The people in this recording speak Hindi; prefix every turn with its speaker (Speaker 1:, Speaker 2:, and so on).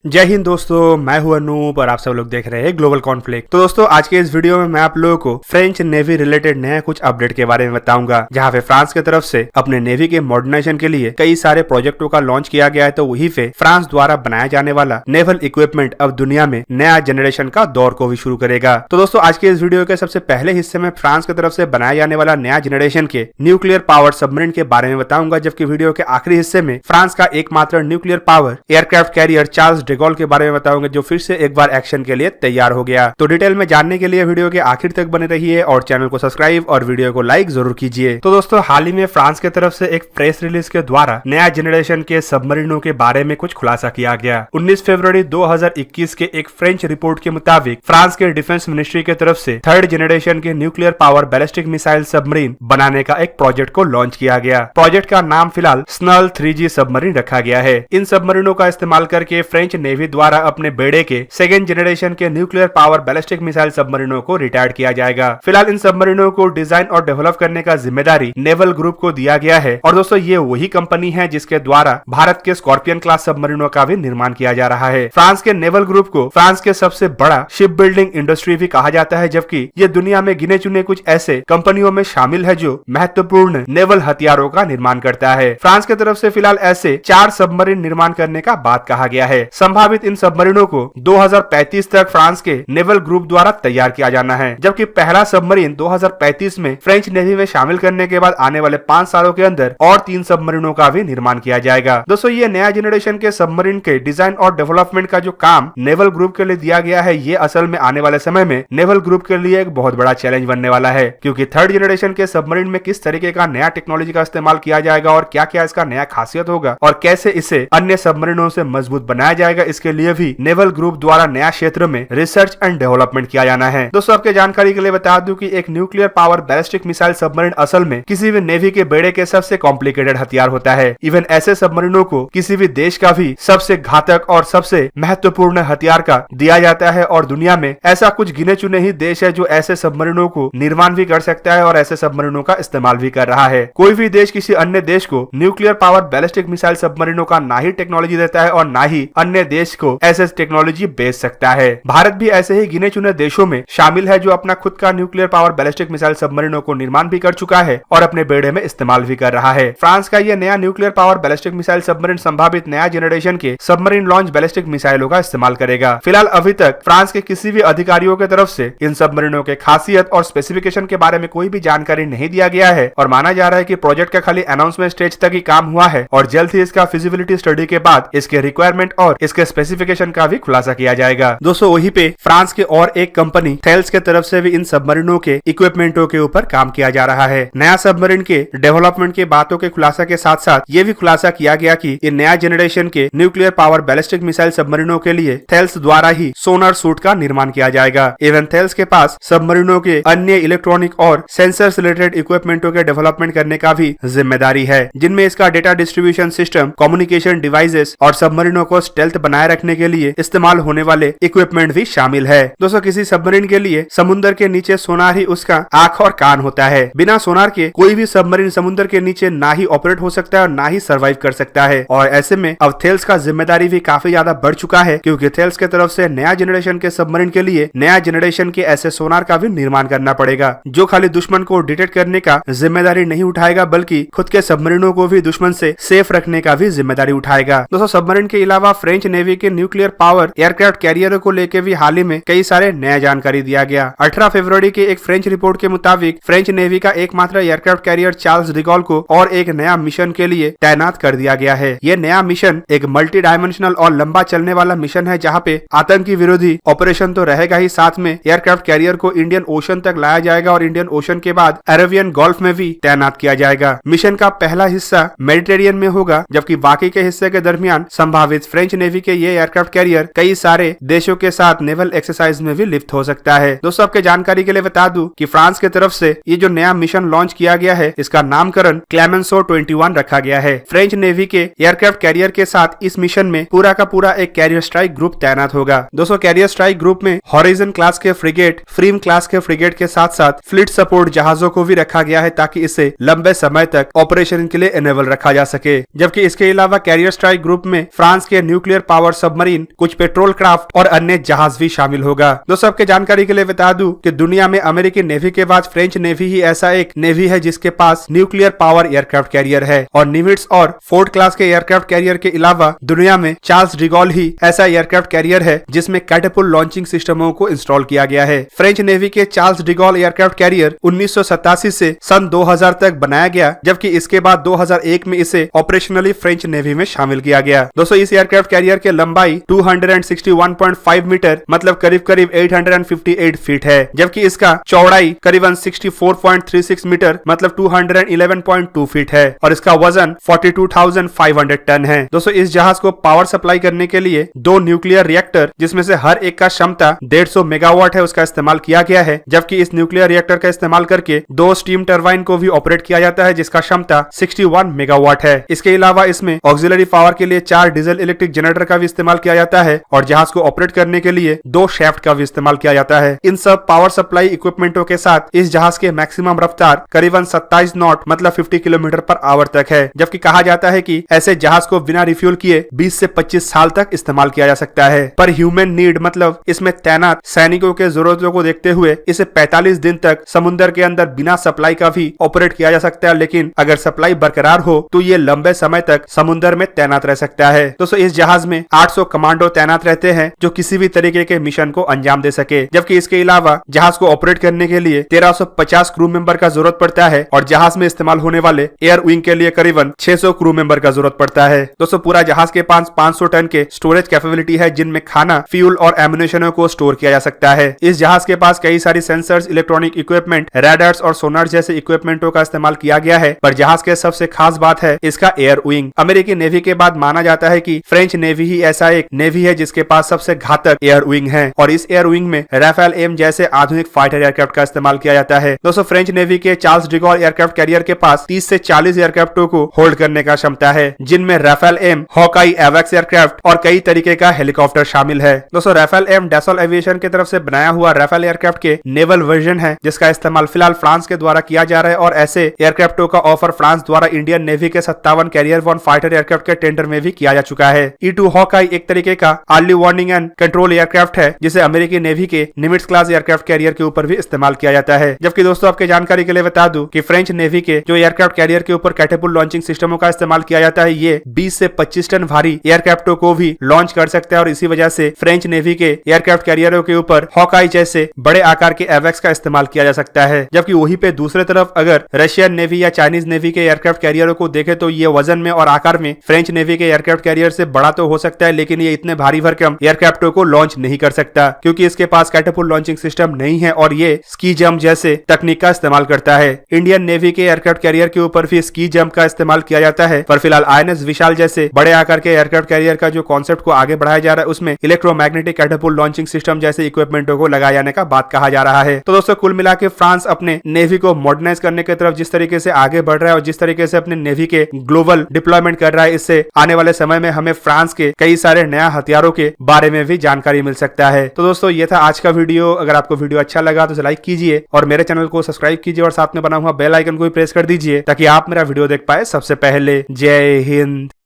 Speaker 1: जय हिंद दोस्तों, मैं हूं अनूप और आप सब लोग देख रहे हैं ग्लोबल कॉन्फ्लिक्ट। तो दोस्तों आज के इस वीडियो में मैं आप लोगों को फ्रेंच नेवी रिलेटेड नया कुछ अपडेट के बारे में बताऊंगा, जहां पे फ्रांस की तरफ से अपने नेवी के मॉडर्नाइजेशन के लिए कई सारे प्रोजेक्टों का लॉन्च किया गया है। तो वहीं पे फ्रांस द्वारा बनाया जाने वाला नेवल इक्विपमेंट अब दुनिया में नया जनरेशन का दौर को भी शुरू करेगा। तो दोस्तों आज के इस वीडियो के सबसे पहले हिस्से में फ्रांस की तरफ से बनाया जाने वाला नया जनरेशन के न्यूक्लियर पावर सबमरीन के बारे में बताऊंगा, जबकि वीडियो के आखिरी हिस्से में फ्रांस का एकमात्र nuclear power aircraft carrier Charles de Gaulle के बारे में बताऊंगा, जो फिर से एक बार एक्शन के लिए तैयार हो गया। तो डिटेल में जानने के लिए वीडियो के आखिर तक बने रहिए और चैनल को सब्सक्राइब और वीडियो को लाइक जरूर कीजिए। तो दोस्तों हाल ही में फ्रांस की तरफ से एक प्रेस रिलीज के द्वारा नया जनरेशन के सबमरीनों के बारे में कुछ खुलासा किया गया। 19 फरवरी 2021 के एक फ्रेंच रिपोर्ट के मुताबिक फ्रांस के डिफेंस मिनिस्ट्री की तरफ से थर्ड जनरेशन के nuclear power ballistic missile submarine बनाने का एक प्रोजेक्ट को लॉन्च किया गया। प्रोजेक्ट का नाम फिलहाल स्नल 3G सबमरीन रखा गया है। इन सबमरीनों का इस्तेमाल करके फ्रेंच नेवी द्वारा अपने बेड़े के सेकेंड जनरेशन के न्यूक्लियर पावर बैलिस्टिक मिसाइल सबमरीनों को रिटायर्ड किया जाएगा। फिलहाल इन सबमरीनों को डिजाइन और डेवलप करने का जिम्मेदारी नेवल ग्रुप को दिया गया है। और दोस्तों ये वही कंपनी है जिसके द्वारा भारत के स्कॉर्पियन क्लास सबमरीनों का भी निर्माण किया जा रहा है। फ्रांस के नेवल ग्रुप को फ्रांस के सबसे बड़ा शिप बिल्डिंग इंडस्ट्री भी कहा जाता है, जबकि ये दुनिया में गिने चुने कुछ ऐसे कंपनियों में शामिल है जो महत्वपूर्ण नेवल हथियारों का निर्माण करता है। फ्रांस की तरफ से फिलहाल ऐसे 4 सबमरीन निर्माण करने का बात कहा गया है। संभावित इन सबमरीनों को 2035 तक फ्रांस के नेवल ग्रुप द्वारा तैयार किया जाना है, जबकि पहला सबमरीन 2035 में फ्रेंच नेवी में शामिल करने के बाद आने वाले 5 सालों के अंदर और 3 सबमरीनों का भी निर्माण किया जाएगा। दोस्तों ये नया जनरेशन के सबमरीन के डिजाइन और डेवलपमेंट का जो काम नेवल ग्रुप के लिए दिया गया है, ये असल में आने वाले समय में नेवल ग्रुप के लिए एक बहुत बड़ा चैलेंज बनने वाला है, क्योंकि थर्ड जनरेशन के सबमरीन में किस तरीके का नया टेक्नोलॉजी का इस्तेमाल किया जाएगा और क्या क्या इसका नया खासियत होगा और कैसे इसे अन्य सबमरीनों से मजबूत बनाया जाएगा, इसके लिए भी नेवल ग्रुप द्वारा नया क्षेत्र में रिसर्च एंड डेवलपमेंट किया जाना है। दोस्तों आपके जानकारी के लिए बता दूं कि एक nuclear power ballistic missile submarine असल में किसी भी नेवी के बेड़े के सबसे कॉम्प्लिकेटेड हथियार होता है। इवन ऐसे सबमरीनों को किसी भी देश का भी सबसे घातक और सबसे महत्वपूर्ण हथियार का दिया जाता है, और दुनिया में ऐसा कुछ गिने चुने ही देश है जो ऐसे सबमरीनों को निर्माण भी कर सकता है और ऐसे सबमरीनों का इस्तेमाल भी कर रहा है। कोई भी देश किसी अन्य देश को न्यूक्लियर पावर बैलिस्टिक मिसाइल सबमरीनों का ना ही टेक्नोलॉजी देता है और ना ही अन्य देश को ऐसे टेक्नोलॉजी बेच सकता है। भारत भी ऐसे ही गिने चुने देशों में शामिल है जो अपना खुद का न्यूक्लियर पावर बैलिस्टिक मिसाइल सबमरीनों को निर्माण भी कर चुका है और अपने बेड़े में इस्तेमाल भी कर रहा है। फ्रांस का यह नया nuclear power ballistic missile submarine संभावित नया जनरेशन के सबमरीन लॉन्च बैलिस्टिक मिसाइलों का इस्तेमाल करेगा। फिलहाल अभी तक फ्रांस के किसी भी अधिकारियों की तरफ से इन सबमरीनों के खासियत और स्पेसिफिकेशन के बारे में कोई भी जानकारी नहीं दिया गया है और माना जा रहा है कि प्रोजेक्ट का खाली अनाउंसमेंट स्टेज तक ही काम हुआ है और जल्द ही इसका फिजिबिलिटी स्टडी के बाद इसके रिक्वायरमेंट और इसके स्पेसिफिकेशन का भी खुलासा किया जाएगा। दोस्तों वहीं पे फ्रांस के और एक कंपनी थेल्स के तरफ से भी इन सबमरीनों के इक्विपमेंटों के ऊपर काम किया जा रहा है। नया सबमरीन के डेवलपमेंट के बातों के खुलासा के साथ साथ ये भी खुलासा किया गया कि इन नया जनरेशन के न्यूक्लियर पावर बैलिस्टिक मिसाइल सबमरीनों के लिए थेल्स द्वारा ही सोनार सूट का निर्माण किया जाएगा। इवन थेल्स के पास सबमरीनों के अन्य इलेक्ट्रॉनिक और सेंसर रिलेटेड इक्विपमेंटों के डेवलपमेंट करने का भी जिम्मेदारी है, जिनमें इसका data distribution system, communication devices और सबमरीनों को स्टेल्थ बनाए रखने के लिए इस्तेमाल होने वाले इक्विपमेंट भी शामिल है। दोस्तों किसी सबमरीन के लिए समुद्र के नीचे सोनार ही उसका आंख और कान होता है। बिना सोनार के कोई भी सबमरीन समुद्र के नीचे ना ही ऑपरेट हो सकता है और ना ही सर्वाइव कर सकता है। और ऐसे में अब थेल्स का जिम्मेदारी भी काफी ज्यादा बढ़ चुका है, क्योंकि थेल्स की तरफ से नया जनरेशन के सबमरीन के लिए नया जनरेशन के ऐसे सोनार का भी निर्माण करना पड़ेगा, जो खाली दुश्मन को डिटेक्ट करने का जिम्मेदारी नहीं उठाएगा बल्कि खुद के सबमरीनों को भी दुश्मन से सेफ रखने का भी जिम्मेदारी उठाएगा। दोस्तों सबमरीन के अलावा फ्रेंच नेवी के न्यूक्लियर पावर एयरक्राफ्ट कैरियर को लेकर भी हाल ही में कई सारे नया जानकारी दिया गया। 18 फरवरी के एक फ्रेंच रिपोर्ट के मुताबिक फ्रेंच नेवी का एकमात्र aircraft carrier Charles de Gaulle को और एक नया मिशन के लिए तैनात कर दिया गया है। यह नया मिशन एक मल्टी डायमेंशनल और लंबा चलने वाला मिशन है, जहां पे आतंकी विरोधी ऑपरेशन तो रहेगा ही, साथ में एयरक्राफ्ट कैरियर को इंडियन ओशन तक लाया जाएगा और इंडियन ओशन के बाद अरेबियन गोल्फ में भी तैनात किया जाएगा। मिशन का पहला हिस्सा मेडिटेरियन में होगा, जबकि बाकी के हिस्से के दरमियान संभावित फ्रेंच नेवी के ये एयरक्राफ्ट कैरियर कई सारे देशों के साथ नेवल एक्सरसाइज में भी लिफ्ट हो सकता है। दोस्तों आपके जानकारी के लिए बता दूं कि फ्रांस की तरफ से ये जो नया मिशन लॉन्च किया गया है, इसका नामकरण क्लेमेंसो 21 रखा गया है। फ्रेंच नेवी के एयरक्राफ्ट कैरियर के साथ इस मिशन में पूरा का पूरा एक कैरियर स्ट्राइक ग्रुप तैनात होगा। दोस्तों कैरियर स्ट्राइक ग्रुप में हॉरिजन क्लास के फ्रिगेट, फ्रीम क्लास के फ्रिगेट के साथ साथ फ्लीट सपोर्ट जहाजों को भी रखा गया है, ताकि इसे लंबे समय तक ऑपरेशन के लिए एनेबल रखा जा सके। जबकि इसके अलावा कैरियर स्ट्राइक ग्रुप में फ्रांस के न्यूक्लियर पावर सबमरीन, कुछ पेट्रोल क्राफ्ट और अन्य जहाज भी शामिल होगा। दोस्तों आपके जानकारी के लिए बता दूं कि दुनिया में अमेरिकी नेवी के बाद फ्रेंच नेवी ही ऐसा एक नेवी है जिसके पास न्यूक्लियर पावर एयरक्राफ्ट कैरियर है और निमिट्ज और फोर्ड क्लास के एयरक्राफ्ट कैरियर के अलावा दुनिया में चार्ल्स डिगॉल ही ऐसा एयरक्राफ्ट कैरियर है जिसमें कैटेपुल्ट लॉन्चिंग सिस्टमों को इंस्टॉल किया गया है। फ्रेंच नेवी के चार्ल्स डिगॉल एयरक्राफ्ट कैरियर 1987 से सन 2000 तक बनाया गया, जबकि इसके बाद 2001 में इसे ऑपरेशनली फ्रेंच नेवी में शामिल किया गया। दोस्तों इस एयरक्राफ्ट कैरियर के लंबाई 261.5 मीटर मतलब करीब करीब 858 फीट है, जबकि इसका चौड़ाई करीबन 64.36 मीटर मतलब 211.2 फीट है और इसका वजन 42,500 टन है। दोस्तों इस जहाज को पावर सप्लाई करने के लिए दो न्यूक्लियर रिएक्टर, जिसमें से हर एक का क्षमता 150 मेगावाट है, उसका इस्तेमाल किया गया है, जबकि इस न्यूक्लियर रिएक्टर का इस्तेमाल करके दो स्टीम टरबाइन को भी ऑपरेट किया जाता है जिसका क्षमता 61 मेगावाट है। इसके अलावा इसमें ऑक्सिलरी पावर के लिए 4 डीजल इलेक्ट्रिक जनरेटर का भी इस्तेमाल किया जाता है और जहाज को ऑपरेट करने के लिए 2 शैफ्ट का भी इस्तेमाल किया जाता है। इन सब पावर सप्लाई इक्विपमेंटों के साथ इस जहाज के मैक्सिमम रफ्तार करीबन 27 नॉट मतलब 50 किलोमीटर पर आवर तक है, जबकि कहा जाता है कि ऐसे जहाज को बिना रिफ्यूल किए 20 से 25 साल तक इस्तेमाल किया जा सकता है। पर ह्यूमन नीड मतलब इसमें तैनात सैनिकों के जरूरतों को देखते हुए इसे 45 दिन तक समुद्र के अंदर बिना सप्लाई का भी ऑपरेट किया जा सकता है, लेकिन अगर सप्लाई बरकरार हो तो ये लंबे समय तक समुद्र में तैनात रह सकता है। दोस्तों इस जहाज में 800 कमांडो तैनात रहते हैं जो किसी भी तरीके के मिशन को अंजाम दे सके, जबकि इसके अलावा जहाज को ऑपरेट करने के लिए 1350 क्रू मेंबर का जरूरत पड़ता है और जहाज में इस्तेमाल होने वाले एयर विंग के लिए करीबन 600 क्रू मेंबर का जरूरत पड़ता है। दोस्तों पूरा जहाज के पास 500 टन के स्टोरेज कैपेबिलिटी है जिनमें खाना, फ्यूल और एम्युनिशनों को स्टोर किया जा सकता है। इस जहाज के पास कई सारी सेंसर्स, इलेक्ट्रॉनिक इक्विपमेंट, रडार्स और सोनार जैसे इक्विपमेंटों का इस्तेमाल किया गया है। पर जहाज के सबसे खास बात है इसका एयर विंग। अमेरिकी नेवी के बाद माना जाता है कि फ्रेंच नेवी ही ऐसा एक नेवी है जिसके पास सबसे घातक एयर विंग है और इस एयर विंग में राफेल एम जैसे आधुनिक फाइटर एयरक्राफ्ट का इस्तेमाल किया जाता है। दोस्तों फ्रेंच नेवी के चार्ल्स डिगॉल एयरक्राफ्ट कैरियर के पास 30 से 40 एयरक्राफ्टों को होल्ड करने का क्षमता है, जिनमें राफेल एम, हॉकाई एवेक्स एयरक्राफ्ट और कई तरीके का हेलीकॉप्टर शामिल है। दोस्तों राफेल एम डैसोल एविएशन की तरफ से बनाया हुआ राफेल एयरक्राफ्ट के नेवल वर्जन है जिसका इस्तेमाल फिलहाल फ्रांस के द्वारा किया जा रहा है और ऐसे एयरक्राफ्टों का ऑफर फ्रांस द्वारा इंडियन नेवी के 57 कैरियर 1 फाइटर एयरक्राफ्ट के टेंडर में भी किया जा चुका है। E2 हॉकाई एक तरीके का early warning and control aircraft है जिसे अमेरिकी नेवी के निमिट्ज क्लास एयरक्राफ्ट कैरियर के ऊपर भी इस्तेमाल किया जाता है। जबकि दोस्तों आपके जानकारी के लिए बता दूं कि फ्रेंच नेवी के जो एयरक्राफ्ट कैरियर के ऊपर कैटेपुल्ट लॉन्चिंग सिस्टमों का इस्तेमाल किया जाता है ये 20 से 25 टन भारी एयरक्राफ्टों को भी लॉन्च कर सकता है और इसी वजह से फ्रेंच नेवी के एयरक्राफ्ट कैरियरों के ऊपर हॉकाई जैसे बड़े आकार के एवेक्स का इस्तेमाल किया जा सकता है। जबकि वहीं पे दूसरे तरफ अगर रशियन नेवी या चाइनीज नेवी के एयरक्राफ्ट कैरियरों को देखे तो ये वजन में और आकार में फ्रेंच नेवी के एयरक्राफ्ट कैरियर से बड़ा तो हो सकता है, लेकिन ये इतने भारी भरकम एयरक्राफ्टों को लॉन्च नहीं कर सकता क्योंकि इसके पास कैटेपुल्ट लॉन्चिंग सिस्टम नहीं है और ये स्की जंप जैसे तकनीक का इस्तेमाल करता है। इंडियन नेवी के एयरक्राफ्ट कैरियर के ऊपर भी स्की जंप का इस्तेमाल किया जाता है, पर फिलहाल INS विशाल जैसे बड़े आकार के एयरक्राफ्ट कैरियर का जो कॉन्सेप्ट को आगे बढ़ाया जा रहा है उसमें इलेक्ट्रोमैग्नेटिक कैटेपुल्ट लॉन्चिंग सिस्टम जैसे इक्विपमेंटों को लगाए जाने का बात कहा जा रहा है। तो दोस्तों कुल मिला के फ्रांस अपने नेवी को मॉडर्नाइज करने की तरफ जिस तरीके से आगे बढ़ रहा है और जिस तरीके से अपने नेवी के ग्लोबल डिप्लॉयमेंट कर रहा है, इससे आने वाले समय में हमें फ्रांस के कई सारे नया हथियारों के बारे में भी जानकारी मिल सकता है। तो दोस्तों ये था आज का वीडियो। अगर आपको वीडियो अच्छा लगा तो लाइक कीजिए और मेरे चैनल को सब्सक्राइब कीजिए और साथ में बना हुआ बेल आइकन को भी प्रेस कर दीजिए ताकि आप मेरा वीडियो देख पाए सबसे पहले। जय हिंद।